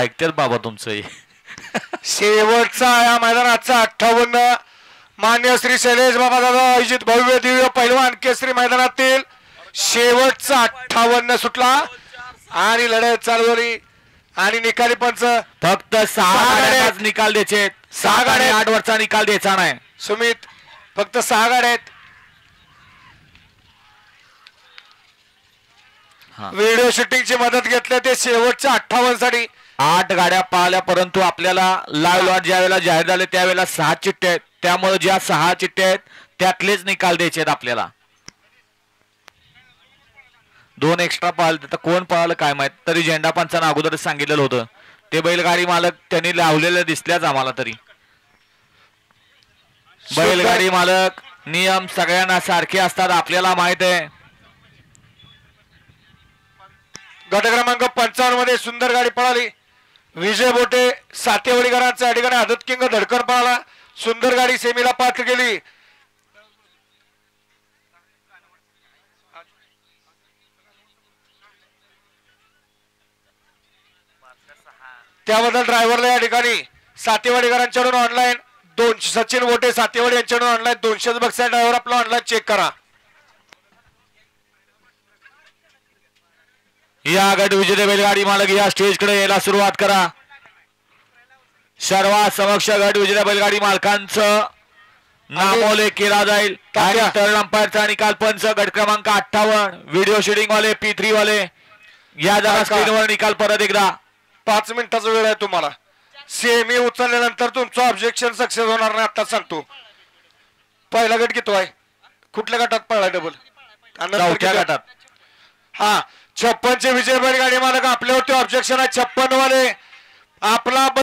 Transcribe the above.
ऐकतेच बाबा तुमचं हे. शेवटचा या मैदानाचा 58 मान्य श्री शैलेश बाबा दादा अजित भव्य दिव्य पैलवान केसरी मैदानातील शेवटचा 58 सुटला आणि लढत चालू झाली आणि निकाली पंच फक्त 6 गाड्याच निकाल द्यायचे. 6 गाड्या 8 वरचा निकाल द्यायचा नाही. सुमित फक्त 6 गाड्या आहेत. व्हिडिओ शूटिंगची मदत घेतली ते शेवटच्या 58 साठी 8 गाड्या पाहिल्या परंतु आपल्याला लाईव्ह लॉट ज्या वेळेला जाहीर झाले त्यावेळेला 6 चिठ्ठ्या आहेत. त्यामुळे ज्या 6 चिठ्ठ्या आहेत त्यातलेच निकाल द्यायचे आहेत आपल्याला. 2 एक्स्ट्रा पाहिलं तर कोण पाहिलं काय माहित. तरी झेंडा पंचानं अगोदरच सांगितलेलं होतं. ते बैलगाडी मालक त्यांनी लावलेलं दिसल्याच आम्हाला. तरी बैलगाडी मालक नियम सगळ्यांना सारखे असतात आपल्याला माहित आहे. गट क्रमांक 55 मध्ये सुंदर गाडी पळाली. विजय बोटे सातेवडीकरांचा या ठिकाणी आदत किंग धडकन पळाला. सुंदर गाडी सेमीला पात्र गेली. त्याबद्दल ड्रायव्हरला या ठिकाणी सातेवाडीकरांच्याकडून ऑनलाईन 200 सचिन बोटे सातेवाडी यांच्याकडून ऑनलाईन 200 बक्षीस. ड्रायव्हर आपला ऑनलाईन चेक करा. या गट विजेते बैलगाडी मालक या स्टेज कडे यायला सुरुवात करा. सर्वात समक्ष गट विजेत्या बैलगाडी मालकांचं नामोल्लेख केला जाईल. टर्न अंपायरचा निकाल पंच गट क्रमांक 58 व्हिडिओ शूटिंग वाले P3 वाले या जरा स्क्रीनवर निकाल परत एकदा. 5 मिनिटाचा वेळ आहे तुम्हाला. सेमी उचलल्यानंतर तुमचं ऑब्जेक्शन सक्सेस होणार नाही. आता सांगतो. पहिला गट किती आहे? कुठल्या गटात पळला डबल? 4थ्या गटात. हा 56 चे विजय बैलगाडी मालक आपल्यावरती ऑब्जेक्शन आहे. 56 वाले आपला